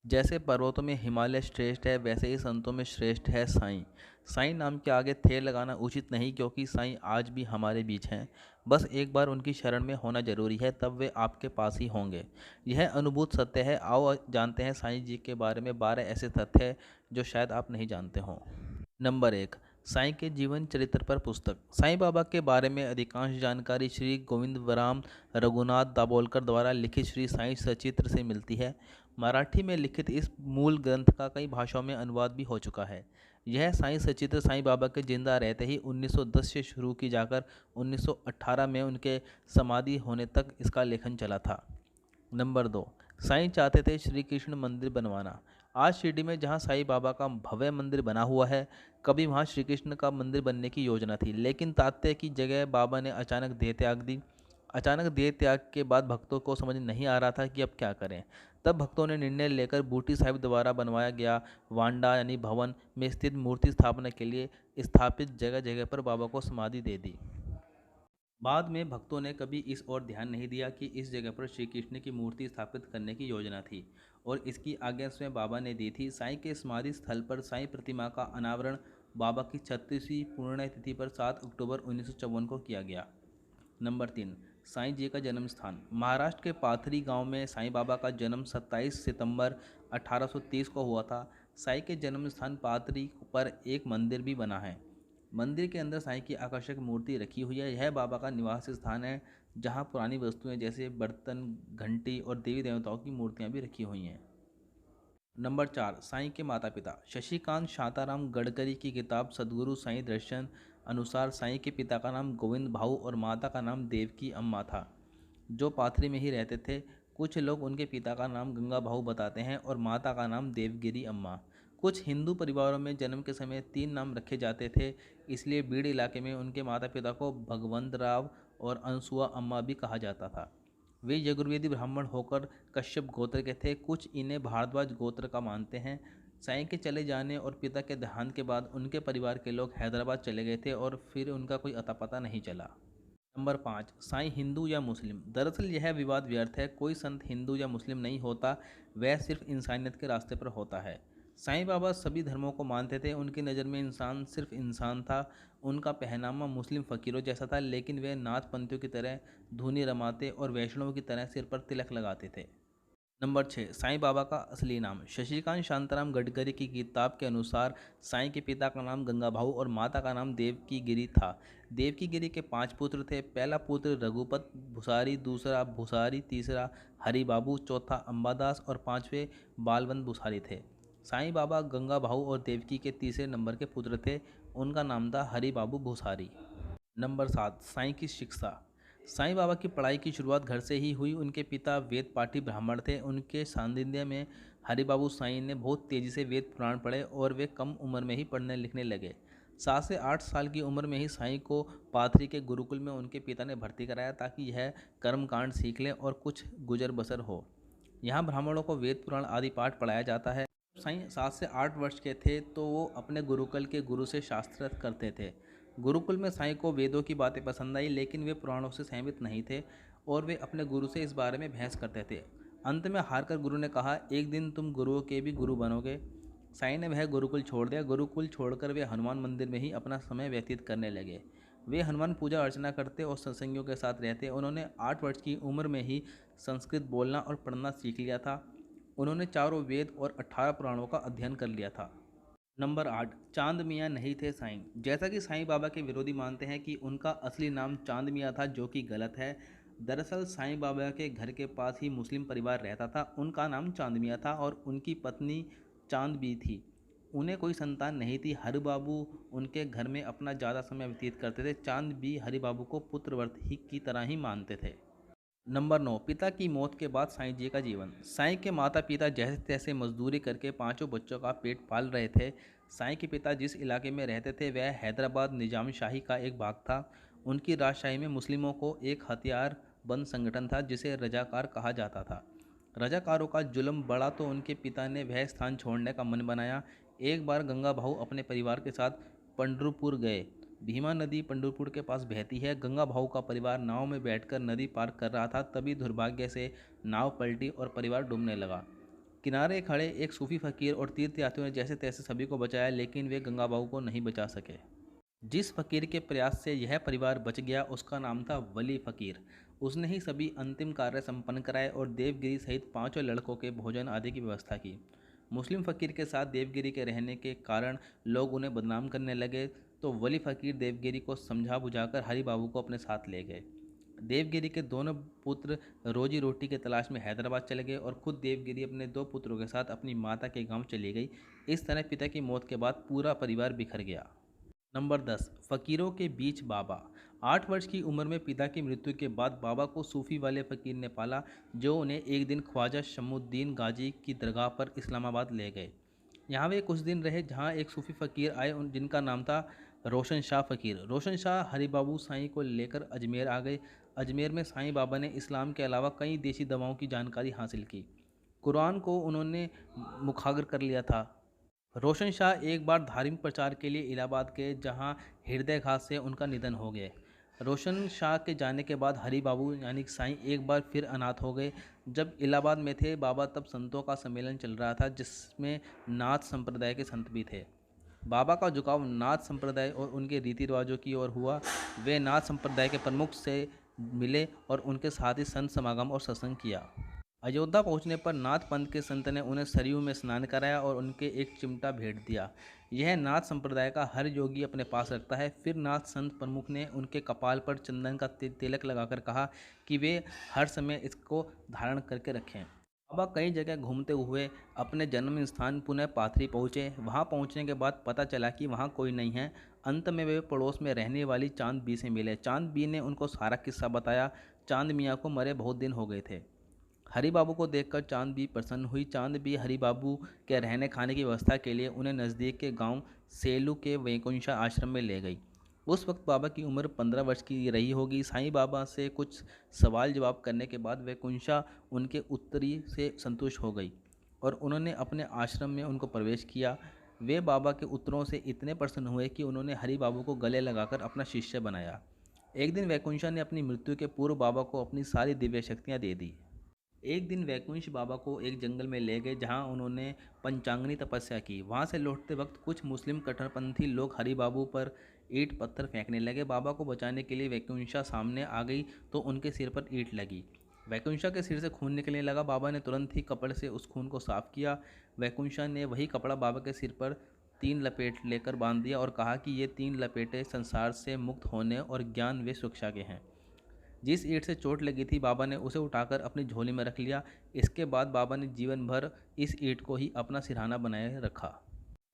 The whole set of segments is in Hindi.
जैसे पर्वतों में हिमालय श्रेष्ठ है, वैसे ही संतों में श्रेष्ठ है साईं। साईं नाम के आगे थे लगाना उचित नहीं, क्योंकि साईं आज भी हमारे बीच हैं। बस एक बार उनकी शरण में होना जरूरी है, तब वे आपके पास ही होंगे। यह अनुभूत सत्य है। आओ जानते हैं साईं जी के बारे में 12 ऐसे तथ्य जो शायद आप नहीं जानते हों। नंबर 1, साईं के जीवन चरित्र पर पुस्तक। साईं बाबा के बारे में अधिकांश जानकारी श्री गोविंदवराम रघुनाथ दाभोलकर द्वारा लिखित श्री साईं सचित्र से मिलती है। मराठी में लिखित इस मूल ग्रंथ का कई भाषाओं में अनुवाद भी हो चुका है। यह साईं सचित्र साईं बाबा के जिंदा रहते ही 1910 से शुरू की जाकर 1918 में उनके समाधि होने तक इसका लेखन चला था। नंबर 2, साईं चाहते थे श्री कृष्ण मंदिर बनवाना। आज शिरडी में जहाँ साईं बाबा का भव्य मंदिर बना हुआ है, कभी वहाँ श्री कृष्ण का मंदिर बनने की योजना थी, लेकिन तात्या की जगह बाबा ने अचानक देह त्याग दी। अचानक देह त्याग के बाद भक्तों को समझ नहीं आ रहा था कि अब क्या करें। तब भक्तों ने निर्णय लेकर बूटी साहिब द्वारा बनवाया गया वांडा यानी भवन में स्थित मूर्ति स्थापना के लिए स्थापित जगह जगह पर बाबा को समाधि दे दी। बाद में भक्तों ने कभी इस ओर ध्यान नहीं दिया कि इस जगह पर श्री कृष्ण की मूर्ति स्थापित करने की योजना थी, और इसकी आज्ञा स्वयं बाबा ने दी थी। साईं के समाधि स्थल पर साईं प्रतिमा का अनावरण बाबा की 36वीं पुण्यतिथि पर 7 अक्टूबर 1954 को किया गया। नंबर 3, साईं जी का जन्म स्थान। महाराष्ट्र के पाथरी गांव में साईं बाबा का जन्म 27 सितंबर 1830 को हुआ था। साईं के जन्म स्थान पाथरी पर एक मंदिर भी बना है। मंदिर के अंदर साईं की आकर्षक मूर्ति रखी हुई है। यह बाबा का निवास स्थान है, जहां पुरानी वस्तुएं जैसे बर्तन, घंटी और देवी देवताओं की मूर्तियां भी रखी हुई हैं। नंबर 4, साईं के माता पिता। शशिकांत शांताराम गडकरी की किताब सद्गुरु साईं दर्शन अनुसार साईं के पिता का नाम गोविंद भाऊ और माता का नाम देवकी अम्मा था, जो पाथरी में ही रहते थे। कुछ लोग उनके पिता का नाम गंगा भाऊ बताते हैं और माता का नाम देवगिरी अम्मा। कुछ हिंदू परिवारों में जन्म के समय 3 नाम रखे जाते थे, इसलिए बीड़ इलाके में उनके माता पिता को भगवंत राव और अनसुआ अम्मा भी कहा जाता था। वे यजुर्वेदी ब्राह्मण होकर कश्यप गोत्र के थे। कुछ इन्हें भारद्वाज गोत्र का मानते हैं। साईं के चले जाने और पिता के देहांत के बाद उनके परिवार के लोग हैदराबाद चले गए थे और फिर उनका कोई अता पता नहीं चला। नंबर 5, साईं हिंदू या मुस्लिम। दरअसल यह विवाद व्यर्थ है। कोई संत हिंदू या मुस्लिम नहीं होता, वह सिर्फ इंसानियत के रास्ते पर होता है। साईं बाबा सभी धर्मों को मानते थे। उनकी नज़र में इंसान सिर्फ इंसान था। उनका पहनावा मुस्लिम फ़कीरों जैसा था, लेकिन वे नाथ पंथियों की तरह धूनी रमाते और वैष्णवों की तरह सिर पर तिलक लगाते थे। नंबर 6, साईं बाबा का असली नाम। शशिकांत शांताराम गडकरी की किताब के अनुसार साईं के पिता का नाम गंगा भाऊ और माता का नाम देवकी गिरी था। देवकी गिरी के 5 पुत्र थे। पहला पुत्र रघुपत भुसारी, दूसरा भुसारी, तीसरा हरि बाबू, चौथा अंबादास और पांचवें बालवंत भुसारी थे। साईं बाबा गंगा भाऊ और देवकी के तीसरे नंबर के पुत्र थे। उनका नाम था हरि बाबू भुसारी। नंबर 7, साईं की शिक्षा। साईं बाबा की पढ़ाई की शुरुआत घर से ही हुई। उनके पिता वेद पाठी ब्राह्मण थे। उनके सानिध्य में हरिबाबू साईं ने बहुत तेजी से वेद पुराण पढ़े और वे कम उम्र में ही पढ़ने लिखने लगे। 7 से 8 साल की उम्र में ही साईं को पाथरी के गुरुकुल में उनके पिता ने भर्ती कराया, ताकि यह कर्मकांड सीख लें और कुछ गुजर बसर हो। यहाँ ब्राह्मणों को वेद पुराण आदि पाठ पढ़ाया जाता है। साईं 7 से 8 वर्ष के थे तो वो अपने गुरुकुल के गुरु से शास्त्रार्थ करते थे। गुरुकुल में साईं को वेदों की बातें पसंद आई, लेकिन वे पुराणों से सहमत नहीं थे और वे अपने गुरु से इस बारे में बहस करते थे। अंत में हारकर गुरु ने कहा, एक दिन तुम गुरुओं के भी गुरु बनोगे। साईं ने वह गुरुकुल छोड़ दिया। गुरुकुल छोड़कर वे हनुमान मंदिर में ही अपना समय व्यतीत करने लगे। वे हनुमान पूजा अर्चना करते और सत्संगियों के साथ रहते। उन्होंने 8 वर्ष की उम्र में ही संस्कृत बोलना और पढ़ना सीख लिया था। उन्होंने चारों वेद और 18 पुराणों का अध्ययन कर लिया था। नंबर 8, चांद मियाँ नहीं थे साईं। जैसा कि साईं बाबा के विरोधी मानते हैं कि उनका असली नाम चांद मियाँ था, जो कि गलत है। दरअसल साईं बाबा के घर के पास ही मुस्लिम परिवार रहता था। उनका नाम चांद मियाँ था और उनकी पत्नी चांद बी थी। उन्हें कोई संतान नहीं थी। हरि बाबू उनके घर में अपना ज़्यादा समय व्यतीत करते थे। चांद बी हरि बाबू को पुत्रव्रत ही की तरह ही मानते थे। नंबर 9, पिता की मौत के बाद साईं जी का जीवन। साईं के माता पिता जैसे तैसे मजदूरी करके 5 बच्चों का पेट पाल रहे थे। साईं के पिता जिस इलाके में रहते थे वह हैदराबाद निजाम शाही का एक भाग था। उनकी राजशाही में मुस्लिमों को एक हथियार बंद संगठन था, जिसे रजाकार कहा जाता था। रजाकारों का जुल्म बढ़ा तो उनके पिता ने वह स्थान छोड़ने का मन बनाया। एक बार गंगा भाऊ अपने परिवार के साथ पंढरपुर गए। भीमा नदी पंढरपुर के पास बहती है। गंगा भाऊ का परिवार नाव में बैठकर नदी पार कर रहा था, तभी दुर्भाग्य से नाव पलटी और परिवार डूबने लगा। किनारे खड़े एक सूफी फकीर और तीर्थयात्रियों ने जैसे तैसे सभी को बचाया, लेकिन वे गंगा बहू को नहीं बचा सके। जिस फकीर के प्रयास से यह परिवार बच गया उसका नाम था वली फकीर। उसने ही सभी अंतिम कार्य संपन्न कराए और देवगिरी सहित पांचों लड़कों के भोजन आदि की व्यवस्था की। मुस्लिम फकीर के साथ देवगिरी के रहने के कारण लोग उन्हें बदनाम करने लगे, तो वली फकीर देवगिरी को समझा बुझाकर हरि बाबू को अपने साथ ले गए। देवगिरी के दोनों पुत्र रोजी रोटी के तलाश में हैदराबाद चले गए और खुद देवगिरी अपने दो पुत्रों के साथ अपनी माता के गांव चली गई। इस तरह पिता की मौत के बाद पूरा परिवार बिखर गया। नंबर 10, फकीरों के बीच बाबा। 8 वर्ष की उम्र में पिता की मृत्यु के बाद बाबा को सूफी वाले फकीर ने पाला, जो उन्हें एक दिन ख्वाजा शमुद्दीन गाजी की दरगाह पर इस्लामाबाद ले गए। यहाँ वे कुछ दिन रहे, जहाँ एक सूफी फकीर आए जिनका नाम था रोशन शाह फकीर। रोशन शाह हरिबाबू साईं को लेकर अजमेर आ गए। अजमेर में साईं बाबा ने इस्लाम के अलावा कई देसी दवाओं की जानकारी हासिल की। कुरान को उन्होंने मुखाग्र कर लिया था। रोशन शाह एक बार धार्मिक प्रचार के लिए इलाहाबाद गए, जहां हृदयघात से उनका निधन हो गया। रोशन शाह के जाने के बाद हरि बाबू यानी कि साईं एक बार फिर अनाथ हो गए। जब इलाहाबाद में थे बाबा, तब संतों का सम्मेलन चल रहा था, जिसमें नाथ संप्रदाय के संत भी थे। बाबा का झुकाव नाथ संप्रदाय और उनके रीति रिवाजों की ओर हुआ। वे नाथ संप्रदाय के प्रमुख से मिले और उनके साथ ही संत समागम और सत्संग किया। अयोध्या पहुंचने पर नाथ पंथ के संत ने उन्हें सरयू में स्नान कराया और उनके एक चिमटा भेंट दिया। यह नाथ संप्रदाय का हर योगी अपने पास रखता है। फिर नाथ संत प्रमुख ने उनके कपाल पर चंदन का तिलक लगाकर कहा कि वे हर समय इसको धारण करके रखें। बाबा कई जगह घूमते हुए अपने जन्म स्थान पुनः पाथरी पहुँचे। वहाँ पहुँचने के बाद पता चला कि वहाँ कोई नहीं है। अंत में वे पड़ोस में रहने वाली चांद बी से मिले। चांद बी ने उनको सारा किस्सा बताया। चांद मियाँ को मरे बहुत दिन हो गए थे। हरि बाबू को देखकर चांद भी प्रसन्न हुई। चांद भी हरि बाबू के रहने खाने की व्यवस्था के लिए उन्हें नज़दीक के गांव सेलू के वैकुंठा आश्रम में ले गई। उस वक्त बाबा की उम्र 15 वर्ष की रही होगी। साईं बाबा से कुछ सवाल जवाब करने के बाद वैकुंठा उनके उत्तरी से संतुष्ट हो गई और उन्होंने अपने आश्रम में उनको प्रवेश किया। वे बाबा के उत्तरों से इतने प्रसन्न हुए कि उन्होंने हरि बाबू को गले लगाकर अपना शिष्य बनाया। एक दिन वैकुंठा ने अपनी मृत्यु के पूर्व बाबा को अपनी सारी दिव्य शक्तियाँ दे दी। एक दिन वैकुंठ बाबा को एक जंगल में ले गए, जहां उन्होंने पंचांगनी तपस्या की। वहां से लौटते वक्त कुछ मुस्लिम कट्टरपंथी लोग हरि बाबू पर ईंट पत्थर फेंकने लगे। बाबा को बचाने के लिए वैकुंठा सामने आ गई तो उनके सिर पर ईंट लगी। वैकुंठा के सिर से खून निकलने लगा। बाबा ने तुरंत ही कपड़े से उस खून को साफ किया। वैकुंठा ने वही कपड़ा बाबा के सिर पर 3 लपेट लेकर बांध दिया और कहा कि ये 3 लपेटे संसार से मुक्त होने और ज्ञान व शिक्षा के हैं। जिस ईंट से चोट लगी थी बाबा ने उसे उठाकर अपनी झोली में रख लिया। इसके बाद बाबा ने जीवन भर इस ईंट को ही अपना सिरहाना बनाए रखा।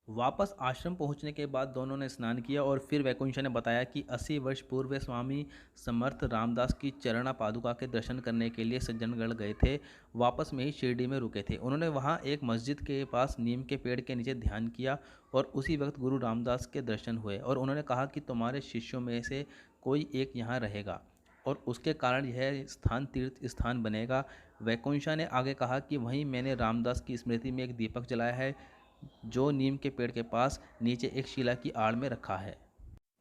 वापस आश्रम पहुंचने के बाद दोनों ने स्नान किया और फिर वैकुंठा ने बताया कि 80 वर्ष पूर्व वे स्वामी समर्थ रामदास की चरणा पादुका के दर्शन करने के लिए सज्जनगढ़ गए थे। वापस में ही शिरडी में रुके थे। उन्होंने वहां एक मस्जिद के पास नीम के पेड़ के नीचे ध्यान किया और उसी वक्त गुरु रामदास के दर्शन हुए और उन्होंने कहा कि तुम्हारे शिष्यों में से कोई एक यहाँ रहेगा और उसके कारण यह स्थान तीर्थ स्थान बनेगा। वैकुंठा ने आगे कहा कि वहीं मैंने रामदास की स्मृति में एक दीपक जलाया है, जो नीम के पेड़ के पास नीचे एक शिला की आड़ में रखा है।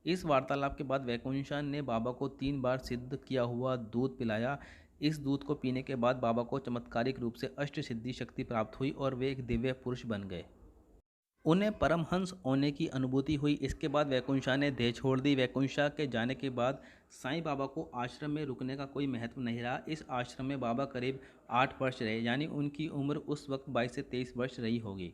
इस वार्तालाप के बाद वैकुंठा ने बाबा को 3 बार सिद्ध किया हुआ दूध पिलाया। इस दूध को पीने के बाद बाबा को चमत्कारिक रूप से अष्ट सिद्धि शक्ति प्राप्त हुई और वे एक दिव्य पुरुष बन गए। उन्हें परमहंस होने की अनुभूति हुई। इसके बाद वैकुंठा ने देह छोड़ दी। वैकुंठा के जाने के बाद साईं बाबा को आश्रम में रुकने का कोई महत्व नहीं रहा। इस आश्रम में बाबा करीब 8 वर्ष रहे, यानी उनकी उम्र उस वक्त 22 से 23 वर्ष रही होगी।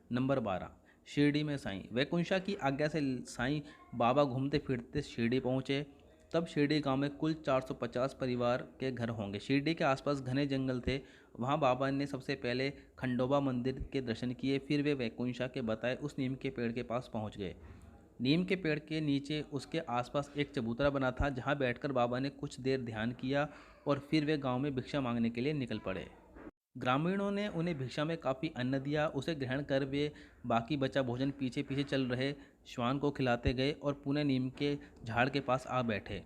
नंबर 12, शिरडी में साईं। वैकुंठा की आज्ञा से साईं बाबा घूमते फिरते शिरडी पहुँचे। तब शिरडी गांव में कुल 450 परिवार के घर होंगे। शिरडी के आसपास घने जंगल थे। वहां बाबा ने सबसे पहले खंडोबा मंदिर के दर्शन किए। फिर वे वैकुंठा के बताए उस नीम के पेड़ के पास पहुंच गए। नीम के पेड़ के नीचे उसके आसपास एक चबूतरा बना था, जहां बैठकर बाबा ने कुछ देर ध्यान किया और फिर वे गांव में भिक्षा मांगने के लिए निकल पड़े। ग्रामीणों ने उन्हें भिक्षा में काफ़ी अन्न दिया। उसे ग्रहण कर वे बाकी बचा भोजन पीछे पीछे चल रहे श्वान को खिलाते गए और पुणे नीम के झाड़ के पास आ बैठे।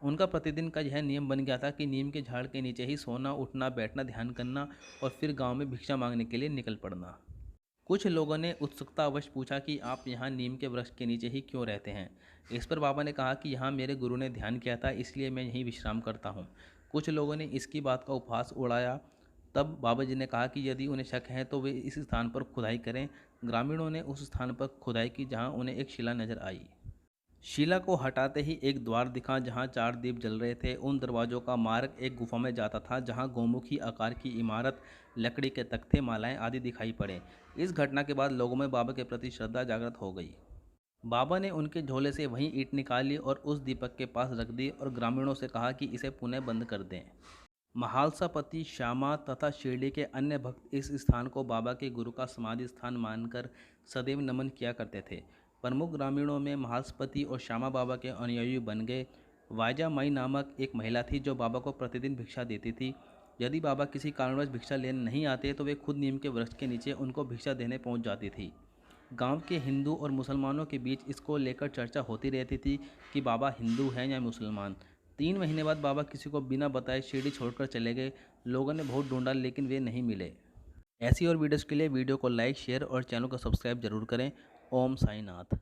उनका प्रतिदिन का यह नियम बन गया था कि नीम के झाड़ के नीचे ही सोना, उठना, बैठना, ध्यान करना और फिर गांव में भिक्षा मांगने के लिए निकल पड़ना। कुछ लोगों ने उत्सुकतावश पूछा कि आप यहाँ नीम के वृक्ष के नीचे ही क्यों रहते हैं। इस पर बाबा ने कहा कि यहाँ मेरे गुरु ने ध्यान किया था, इसलिए मैं यहीं विश्राम करता हूँ। कुछ लोगों ने इसकी बात का उपहास उड़ाया। तब बाबा जी ने कहा कि यदि उन्हें शक है तो वे इस स्थान पर खुदाई करें। ग्रामीणों ने उस स्थान पर खुदाई की जहां उन्हें एक शिला नजर आई। शिला को हटाते ही एक द्वार दिखा जहां 4 दीप जल रहे थे। उन दरवाजों का मार्ग एक गुफा में जाता था जहां गौमुखी आकार की इमारत, लकड़ी के तख्ते, मालाएं आदि दिखाई पड़े। इस घटना के बाद लोगों में बाबा के प्रति श्रद्धा जागृत हो गई। बाबा ने उनके झोले से वहीं ईंट निकाली और उस दीपक के पास रख दी और ग्रामीणों से कहा कि इसे पुनः बंद कर दें। महालसापति, श्यामा तथा शिरडी के अन्य भक्त इस स्थान को बाबा के गुरु का समाधि स्थान मानकर सदैव नमन किया करते थे। प्रमुख ग्रामीणों में महालसापति और श्यामा बाबा के अनुयायी बन गए। वाजा माई नामक एक महिला थी जो बाबा को प्रतिदिन भिक्षा देती थी। यदि बाबा किसी कारणवश भिक्षा लेने नहीं आते तो वे खुद नीम के वृक्ष के नीचे उनको भिक्षा देने पहुंच जाती थी। गांव के हिंदू और मुसलमानों के बीच इसको लेकर चर्चा होती रहती थी कि बाबा हिंदू हैं या मुसलमान। 3 महीने बाद बाबा किसी को बिना बताए शिरडी छोड़कर चले गए। लोगों ने बहुत ढूंढा लेकिन वे नहीं मिले। ऐसी और वीडियोज़ के लिए वीडियो को लाइक, शेयर और चैनल को सब्सक्राइब जरूर करें। ओम साईं नाथ।